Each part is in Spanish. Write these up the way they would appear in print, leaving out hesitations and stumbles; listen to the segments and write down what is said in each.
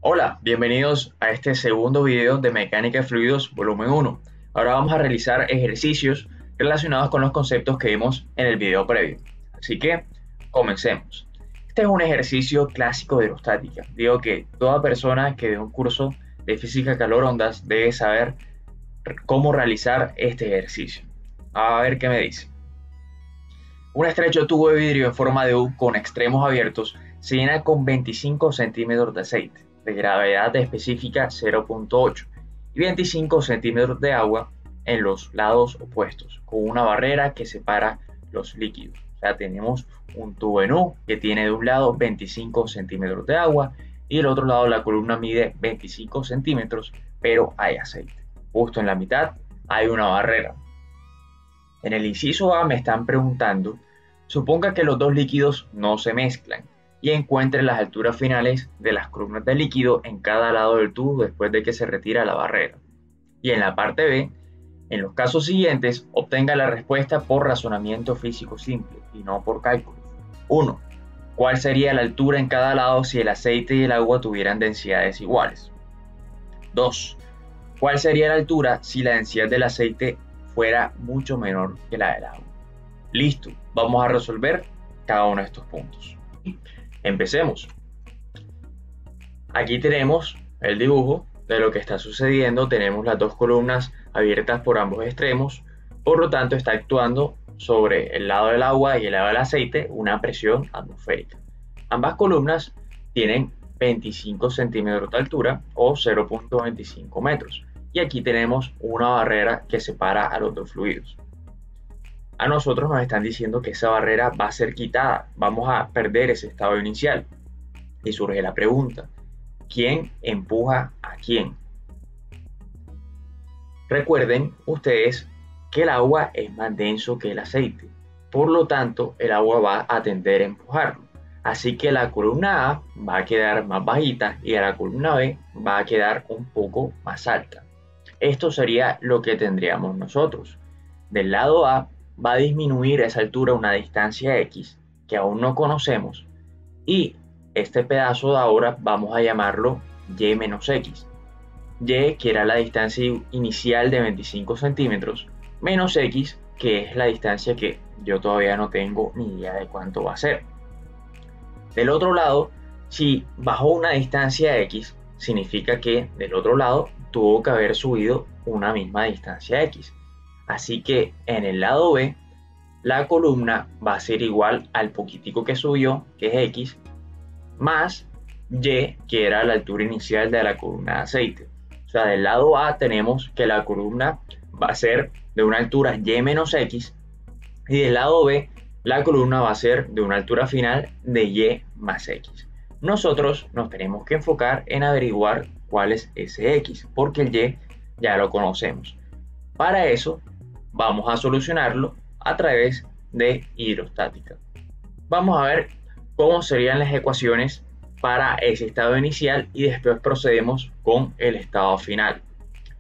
Hola, bienvenidos a este segundo video de Mecánica de Fluidos volumen 1. Ahora vamos a realizar ejercicios relacionados con los conceptos que vimos en el video previo. Así que, comencemos. Este es un ejercicio clásico de aerostática. Digo que toda persona que dé un curso de física calor-ondas debe saber cómo realizar este ejercicio. A ver qué me dice. Un estrecho tubo de vidrio en forma de U con extremos abiertos se llena con 25 centímetros de aceite de gravedad específica 0.8 y 25 centímetros de agua en los lados opuestos, con una barrera que separa los líquidos. O sea, tenemos un tubo en U que tiene de un lado 25 centímetros de agua y del otro lado la columna mide 25 centímetros, pero hay aceite. Justo en la mitad hay una barrera. En el inciso A me están preguntando, suponga que los dos líquidos no se mezclan y encuentre las alturas finales de las columnas de líquido en cada lado del tubo después de que se retira la barrera. Y en la parte B, en los casos siguientes, obtenga la respuesta por razonamiento físico simple y no por cálculos. 1. ¿Cuál sería la altura en cada lado si el aceite y el agua tuvieran densidades iguales? 2. ¿Cuál sería la altura si la densidad del aceite fuera mucho menor que la del agua? Listo, vamos a resolver cada uno de estos puntos. Empecemos. Aquí tenemos el dibujo de lo que está sucediendo. Tenemos las dos columnas abiertas por ambos extremos. Por lo tanto, está actuando sobre el lado del agua y el lado del aceite una presión atmosférica. Ambas columnas tienen 25 centímetros de altura o 0.25 metros. Y aquí tenemos una barrera que separa a los dos fluidos. A nosotros nos están diciendo que esa barrera va a ser quitada, vamos a perder ese estado inicial. Y surge la pregunta, ¿quién empuja a quién? Recuerden ustedes que el agua es más denso que el aceite, por lo tanto el agua va a tender a empujarlo. Así que la columna A va a quedar más bajita y la columna B va a quedar un poco más alta. Esto sería lo que tendríamos nosotros. Del lado A va a disminuir esa altura a una distancia X que aún no conocemos y este pedazo de ahora vamos a llamarlo Y menos X. Y, que era la distancia inicial de 25 centímetros, menos X, que es la distancia que yo todavía no tengo ni idea de cuánto va a ser. Del otro lado, si bajó una distancia X, significa que del otro lado tuvo que haber subido una misma distancia X. Así que en el lado B, la columna va a ser igual al poquitico que subió, que es X, más Y, que era la altura inicial de la columna de aceite. O sea, del lado A tenemos que la columna va a ser de una altura Y menos X, y del lado B, la columna va a ser de una altura final de Y más X. Nosotros nos tenemos que enfocar en averiguar cuál es ese X, porque el Y ya lo conocemos. Para eso, vamos a solucionarlo a través de hidrostática. Vamos a ver cómo serían las ecuaciones para ese estado inicial y después procedemos con el estado final.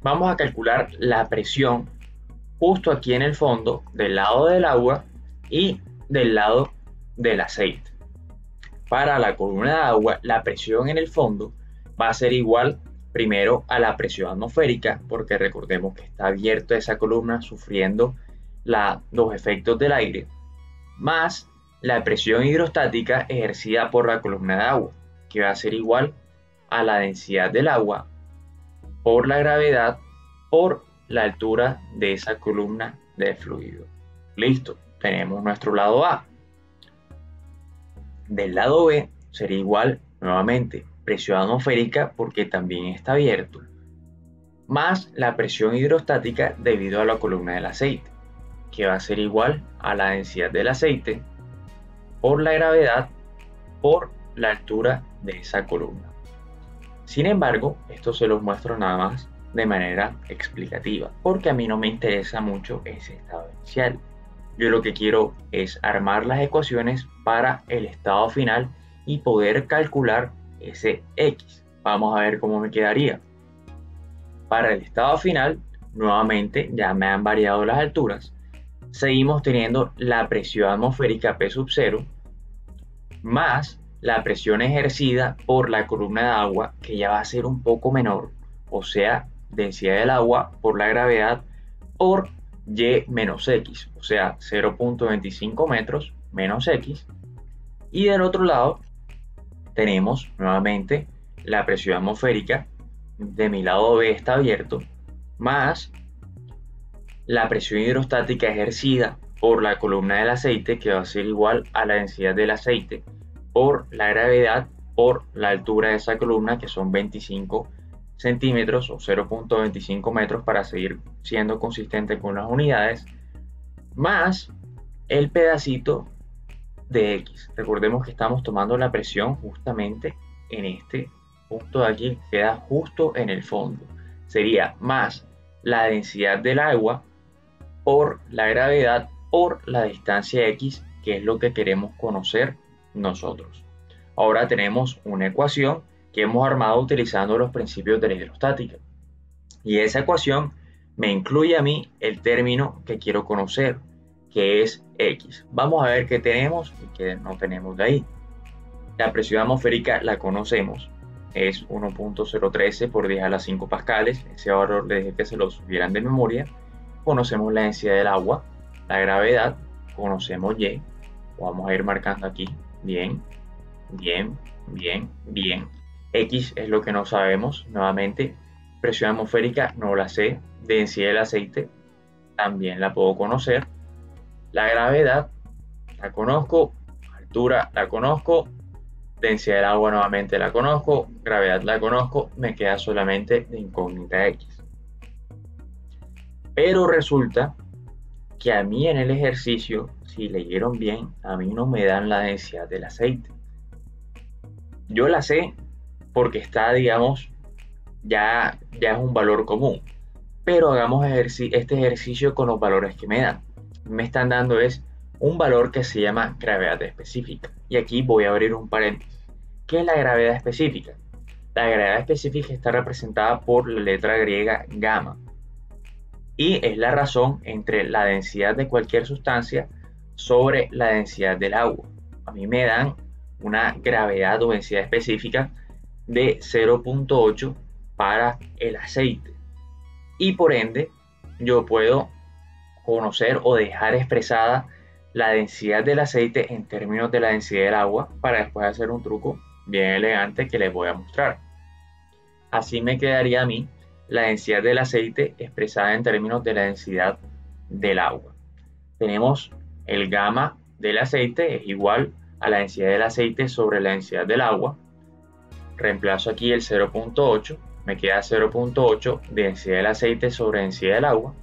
Vamos a calcular la presión justo aquí en el fondo del lado del agua y del lado del aceite. Para la columna de agua, la presión en el fondo va a ser igual primero a la presión atmosférica, porque recordemos que está abierta esa columna sufriendo los efectos del aire, más la presión hidrostática ejercida por la columna de agua, que va a ser igual a la densidad del agua por la gravedad por la altura de esa columna de fluido. Listo, tenemos nuestro lado A. Del lado B sería igual nuevamente presión atmosférica porque también está abierto, más la presión hidrostática debido a la columna del aceite, que va a ser igual a la densidad del aceite por la gravedad por la altura de esa columna. Sin embargo, esto se los muestro nada más de manera explicativa, porque a mí no me interesa mucho ese estado inicial. Yo lo que quiero es armar las ecuaciones para el estado final y poder calcular ese X. Vamos a ver cómo me quedaría. Para el estado final, nuevamente ya me han variado las alturas. Seguimos teniendo la presión atmosférica P sub 0 más la presión ejercida por la columna de agua, que ya va a ser un poco menor, o sea, densidad del agua por la gravedad por y menos x, o sea, 0.25 metros menos x. Y del otro lado tenemos nuevamente la presión atmosférica, de mi lado B está abierto, más la presión hidrostática ejercida por la columna del aceite, que va a ser igual a la densidad del aceite por la gravedad por la altura de esa columna, que son 25 centímetros o 0.25 metros para seguir siendo consistente con las unidades, más el pedacito de X. Recordemos que estamos tomando la presión justamente en este punto de aquí, queda justo en el fondo. Sería más la densidad del agua por la gravedad por la distancia X, que es lo que queremos conocer nosotros. Ahora tenemos una ecuación que hemos armado utilizando los principios de la hidrostática. Y esa ecuación me incluye a mí el término que quiero conocer, que es X. Vamos a ver qué tenemos y qué no tenemos de ahí. La presión atmosférica la conocemos, es 1.013 por 10 a la 5 pascales. Ese valor les dije que se lo subieran de memoria. Conocemos la densidad del agua, la gravedad, conocemos Y. Vamos a ir marcando aquí. Bien, bien, bien, bien. X es lo que no sabemos. Nuevamente, presión atmosférica no la sé. Densidad del aceite también la puedo conocer. La gravedad la conozco. Altura la conozco. Densidad del agua nuevamente la conozco. Gravedad la conozco. Me queda solamente la incógnita X. Pero resulta que a mí en el ejercicio, si leyeron bien, a mí no me dan la densidad del aceite. Yo la sé porque está, digamos, ya es un valor común. Pero hagamos este ejercicio con los valores que me dan. Me están dando es un valor que se llama gravedad específica. Y aquí voy a abrir un paréntesis. ¿Qué es la gravedad específica? La gravedad específica está representada por la letra griega gamma. Y es la razón entre la densidad de cualquier sustancia sobre la densidad del agua. A mí me dan una gravedad o densidad específica de 0.8 para el aceite. Y por ende, yo puedo conocer o dejar expresada la densidad del aceite en términos de la densidad del agua para después hacer un truco bien elegante que les voy a mostrar. Así me quedaría a mí la densidad del aceite expresada en términos de la densidad del agua. Tenemos el gamma del aceite es igual a la densidad del aceite sobre la densidad del agua. Reemplazo aquí el 0.8, me queda 0.8 de densidad del aceite sobre densidad del agua.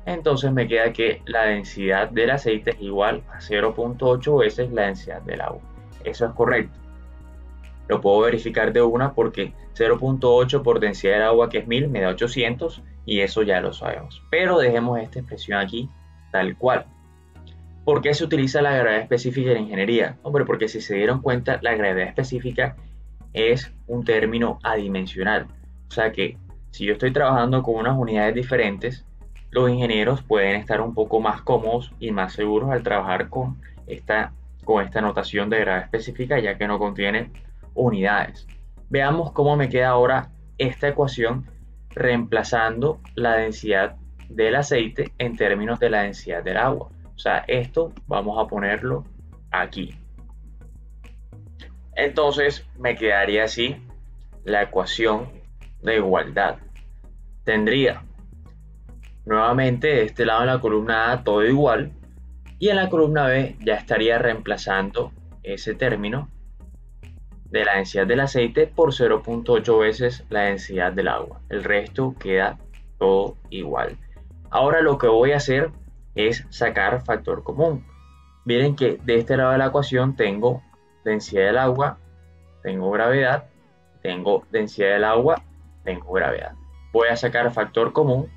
Entonces me queda que la densidad del aceite es igual a 0.8 veces la densidad del agua. Eso es correcto. Lo puedo verificar de una porque 0.8 por densidad del agua, que es 1000, me da 800 y eso ya lo sabemos. Pero dejemos esta expresión aquí tal cual. ¿Por qué se utiliza la gravedad específica en ingeniería? Hombre, porque si se dieron cuenta, la gravedad específica es un término adimensional. O sea que si yo estoy trabajando con unas unidades diferentes, los ingenieros pueden estar un poco más cómodos y más seguros al trabajar con esta notación de gravedad específica, ya que no contiene unidades. Veamos cómo me queda ahora esta ecuación reemplazando la densidad del aceite en términos de la densidad del agua. O sea, esto vamos a ponerlo aquí. Entonces me quedaría así la ecuación de igualdad. Tendría nuevamente de este lado en la columna A todo igual y en la columna B ya estaría reemplazando ese término de la densidad del aceite por 0.8 veces la densidad del agua. El resto queda todo igual. Ahora lo que voy a hacer es sacar factor común. Miren que de este lado de la ecuación tengo densidad del agua, tengo gravedad, tengo densidad del agua, tengo gravedad. Voy a sacar factor común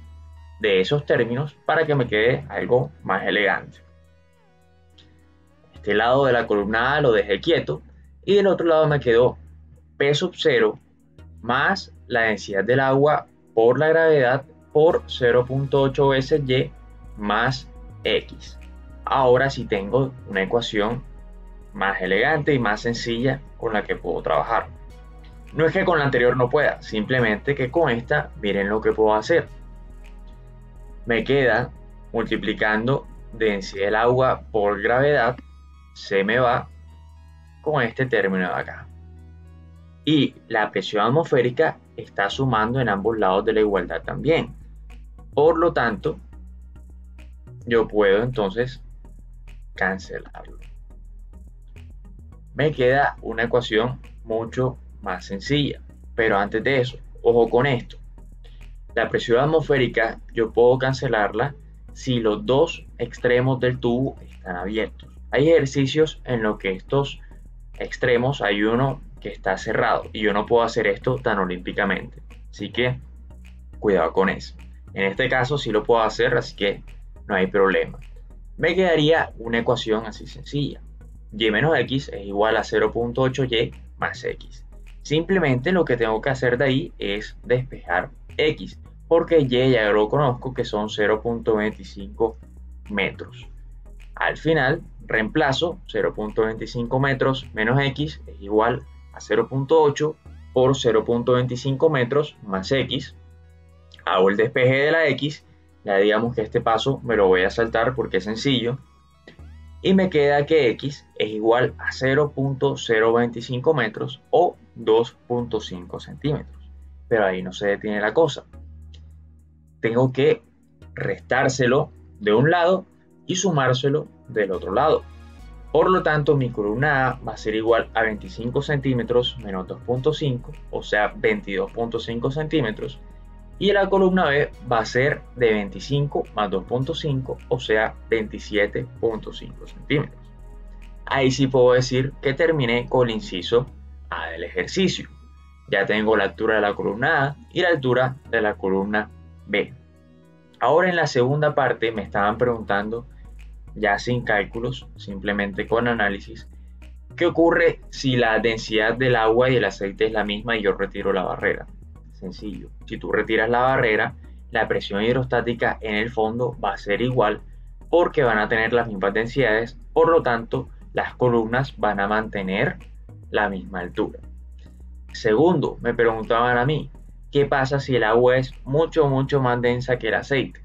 de esos términos para que me quede algo más elegante. Este lado de la columna A lo dejé quieto y del otro lado me quedó P sub 0 más la densidad del agua por la gravedad por 0.8 veces Y más X. Ahora sí tengo una ecuación más elegante y más sencilla con la que puedo trabajar. No es que con la anterior no pueda, simplemente que con esta miren lo que puedo hacer. Me queda multiplicando densidad del agua por gravedad, se me va con este término de acá. Y la presión atmosférica está sumando en ambos lados de la igualdad también. Por lo tanto, yo puedo entonces cancelarlo. Me queda una ecuación mucho más sencilla. Pero antes de eso, ojo con esto. La presión atmosférica yo puedo cancelarla si los dos extremos del tubo están abiertos. Hay ejercicios en los que estos extremos hay uno que está cerrado y yo no puedo hacer esto tan olímpicamente. Así que cuidado con eso. En este caso sí lo puedo hacer, así que no hay problema. Me quedaría una ecuación así sencilla. Y menos x es igual a 0.8y más x. Simplemente lo que tengo que hacer de ahí es despejar x, porque y ya lo conozco que son 0.25 metros. Al final reemplazo 0.25 metros menos x es igual a 0.8 por 0.25 metros más x. Hago el despeje de la x, ya digamos que este paso me lo voy a saltar porque es sencillo. Y me queda que x es igual a 0.025 metros o 2.5 centímetros. Pero ahí no se detiene la cosa. Tengo que restárselo de un lado y sumárselo del otro lado. Por lo tanto, mi columna A va a ser igual a 25 centímetros menos 2.5, o sea, 22.5 centímetros. Y la columna B va a ser de 25 más 2.5, o sea, 27.5 centímetros. Ahí sí puedo decir que terminé con el inciso A del ejercicio. Ya tengo la altura de la columna A y la altura de la columna B. Ahora en la segunda parte me estaban preguntando, ya sin cálculos, simplemente con análisis, ¿qué ocurre si la densidad del agua y el aceite es la misma y yo retiro la barrera? Sencillo, si tú retiras la barrera, la presión hidrostática en el fondo va a ser igual porque van a tener las mismas densidades, por lo tanto, las columnas van a mantener la misma altura. Segundo, me preguntaban a mí, ¿qué pasa si el agua es mucho más densa que el aceite?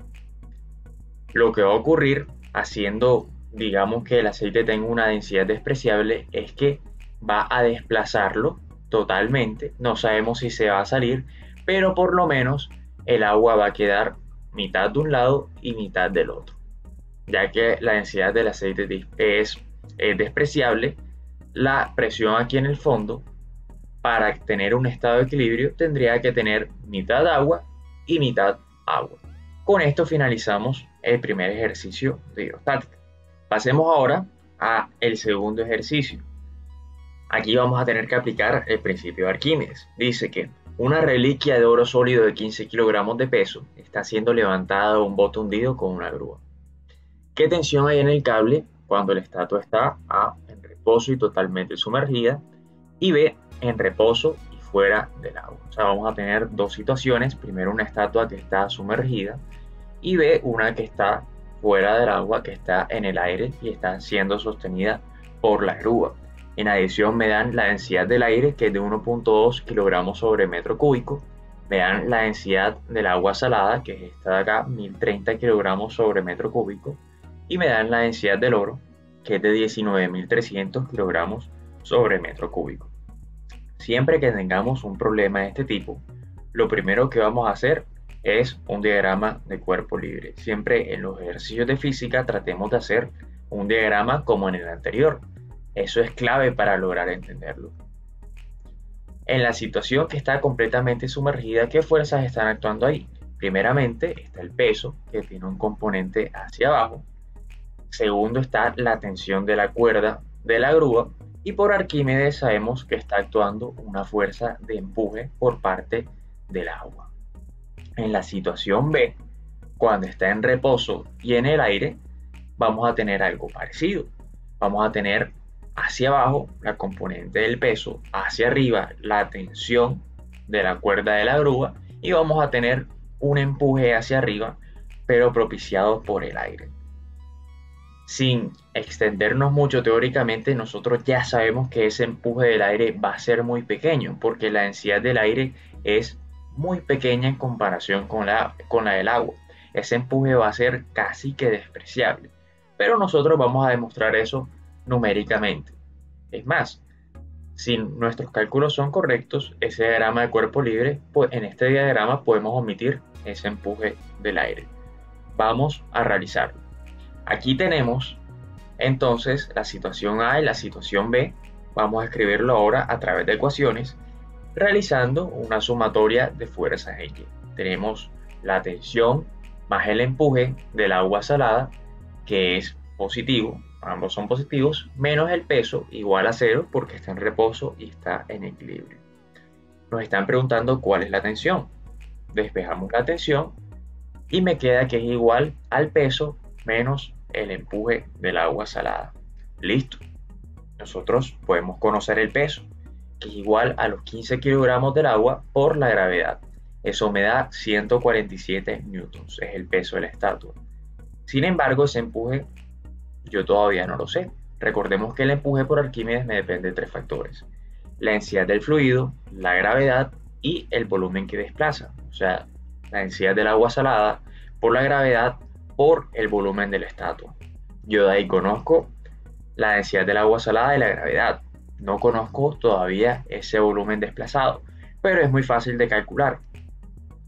Lo que va a ocurrir haciendo, digamos que el aceite tenga una densidad despreciable, es que va a desplazarlo totalmente. No sabemos si se va a salir, pero por lo menos el agua va a quedar mitad de un lado y mitad del otro. Ya que la densidad del aceite es despreciable, la presión aquí en el fondo, para tener un estado de equilibrio, tendría que tener mitad agua y mitad agua. Con esto finalizamos el primer ejercicio de hidrostática. Pasemos ahora al segundo ejercicio. Aquí vamos a tener que aplicar el principio de Arquímedes. Dice que una reliquia de oro sólido de 15 kilogramos de peso está siendo levantada de un bote hundido con una grúa. ¿Qué tensión hay en el cable cuando la estatua está A, en reposo y totalmente sumergida, y B, en reposo y fuera del agua? O sea, vamos a tener dos situaciones. Primero, una estatua que está sumergida y B, una que está fuera del agua, que está en el aire y está siendo sostenida por la grúa. En adición me dan la densidad del aire, que es de 1.2 kilogramos sobre metro cúbico. Me dan la densidad del agua salada, que es esta de acá, 1030 kilogramos sobre metro cúbico. Y me dan la densidad del oro, que es de 19.300 kilogramos sobre metro cúbico. Siempre que tengamos un problema de este tipo, lo primero que vamos a hacer es un diagrama de cuerpo libre. Siempre en los ejercicios de física tratemos de hacer un diagrama como en el anterior. Eso es clave para lograr entenderlo. En la situación que está completamente sumergida, ¿qué fuerzas están actuando ahí? Primeramente está el peso, que tiene un componente hacia abajo. Segundo está la tensión de la cuerda de la grúa. Y por Arquímedes sabemos que está actuando una fuerza de empuje por parte del agua. En la situación B, cuando está en reposo y en el aire, vamos a tener algo parecido. Vamos a tener hacia abajo la componente del peso, hacia arriba la tensión de la cuerda de la grúa y vamos a tener un empuje hacia arriba, pero propiciado por el aire. Sin extendernos mucho teóricamente, nosotros ya sabemos que ese empuje del aire va a ser muy pequeño, porque la densidad del aire es muy pequeña en comparación con la del agua. Ese empuje va a ser casi que despreciable, pero nosotros vamos a demostrar eso numéricamente. Es más, si nuestros cálculos son correctos, ese diagrama de cuerpo libre, pues en este diagrama podemos omitir ese empuje del aire. Vamos a realizarlo. Aquí tenemos entonces la situación A y la situación B. Vamos a escribirlo ahora a través de ecuaciones, realizando una sumatoria de fuerzas en Y. Tenemos la tensión más el empuje del agua salada, que es positivo, ambos son positivos, menos el peso igual a 0 porque está en reposo y está en equilibrio. Nos están preguntando cuál es la tensión. Despejamos la tensión y me queda que es igual al peso menos el empuje del agua salada. Listo. Nosotros podemos conocer el peso, que es igual a los 15 kilogramos del agua por la gravedad. Eso me da 147 newtons, es el peso de la estatua. Sin embargo, ese empuje yo todavía no lo sé. Recordemos que el empuje por Arquímedes me depende de 3 factores: la densidad del fluido, la gravedad y el volumen que desplaza. O sea, la densidad del agua salada por la gravedad por el volumen de la estatua. Yo de ahí conozco la densidad del agua salada y la gravedad. No conozco todavía ese volumen desplazado, pero es muy fácil de calcular.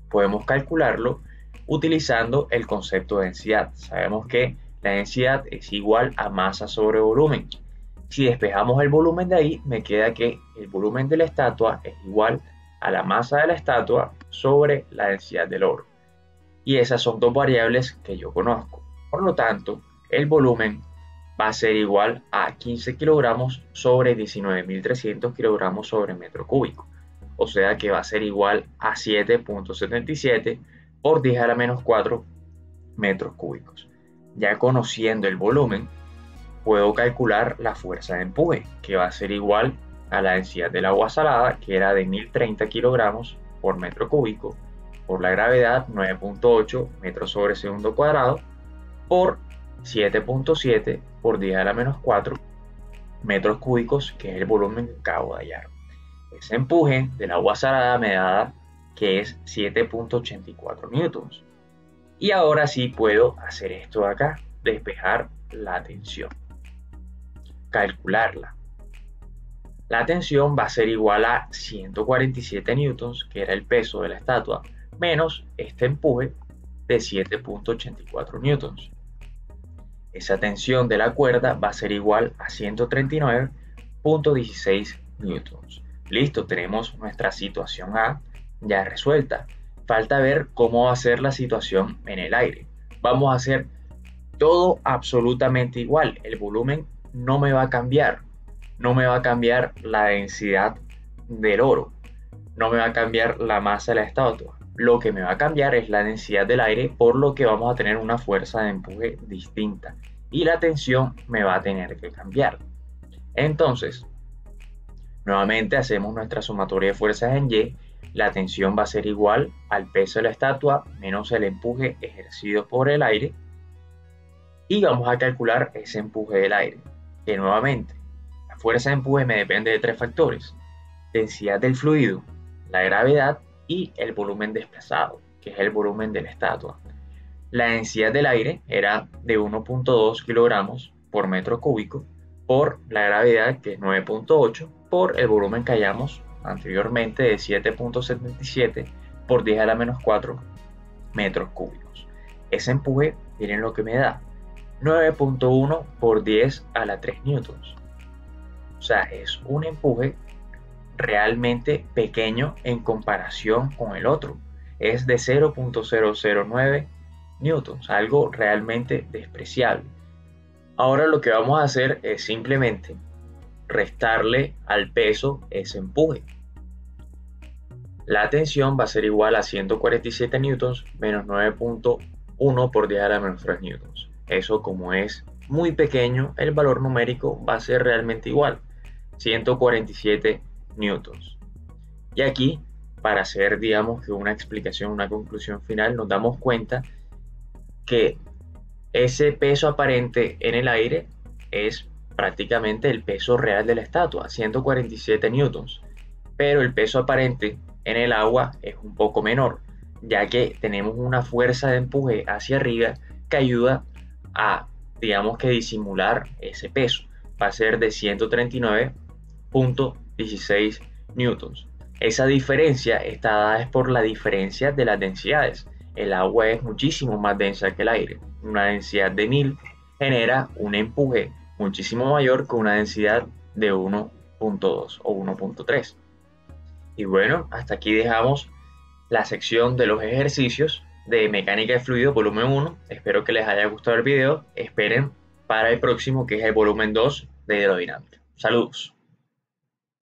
Podemos calcularlo utilizando el concepto de densidad. Sabemos que la densidad es igual a masa sobre volumen. Si despejamos el volumen de ahí, me queda que el volumen de la estatua es igual a la masa de la estatua sobre la densidad del oro. Y esas son dos variables que yo conozco. Por lo tanto, el volumen va a ser igual a 15 kilogramos sobre 19.300 kilogramos sobre metro cúbico. O sea que va a ser igual a 7.77 por 10 a la menos 4 metros cúbicos. Ya conociendo el volumen, puedo calcular la fuerza de empuje, que va a ser igual a la densidad del agua salada, que era de 1030 kilogramos por metro cúbico, por la gravedad 9.8 metros sobre segundo cuadrado, por 7.7 por 10 a la menos 4 metros cúbicos, que es el volumen que acabo de hallar. Ese empuje del agua salada me da que es 7.84 newtons. Y ahora sí puedo hacer esto de acá, despejar la tensión, calcularla. La tensión va a ser igual a 147 newtons, que era el peso de la estatua, menos este empuje de 7.84 newtons. Esa tensión de la cuerda va a ser igual a 139.16 newtons. Listo, tenemos nuestra situación A ya resuelta. Falta ver cómo va a ser la situación en el aire. Vamos a hacer todo absolutamente igual. El volumen no me va a cambiar. No me va a cambiar la densidad del oro. No me va a cambiar la masa de la estatua. Lo que me va a cambiar es la densidad del aire, por lo que vamos a tener una fuerza de empuje distinta. Y la tensión me va a tener que cambiar. Entonces, nuevamente hacemos nuestra sumatoria de fuerzas en Y. La tensión va a ser igual al peso de la estatua menos el empuje ejercido por el aire. Y vamos a calcular ese empuje del aire. Que nuevamente, la fuerza de empuje me depende de 3 factores: densidad del fluido, la gravedad y el volumen desplazado, que es el volumen de la estatua. La densidad del aire era de 1.2 kilogramos por metro cúbico por la gravedad, que es 9.8, por el volumen que hallamos anteriormente de 7.77 por 10 a la menos 4 metros cúbicos. Ese empuje, miren lo que me da: 9.1 por 10 a la 3 newtons. O sea, es un empuje realmente pequeño en comparación con el otro. Es de 0.009 newtons, algo realmente despreciable. Ahora lo que vamos a hacer es simplemente restarle al peso ese empuje. La tensión va a ser igual a 147 newtons menos 9.1 por 10 a la menos 3 newtons. Eso, como es muy pequeño, el valor numérico va a ser realmente igual, 147 newtons. Y aquí, para hacer, digamos, que una explicación, una conclusión final, nos damos cuenta que Ese peso aparente en el aire es prácticamente el peso real de la estatua, 147 newtons, pero el peso aparente en el agua es un poco menor, ya que tenemos una fuerza de empuje hacia arriba que ayuda a, digamos que disimular ese peso. Va a ser de 139,16 newtons. Esa diferencia está dada es por la diferencia de las densidades. El agua es muchísimo más densa que el aire. Una densidad de 1000 genera un empuje muchísimo mayor que una densidad de 1,2 o 1,3. Y bueno, hasta aquí dejamos la sección de los ejercicios de mecánica de fluido volumen 1. Espero que les haya gustado el video. Esperen para el próximo, que es el volumen 2 de hidrodinámica. Saludos.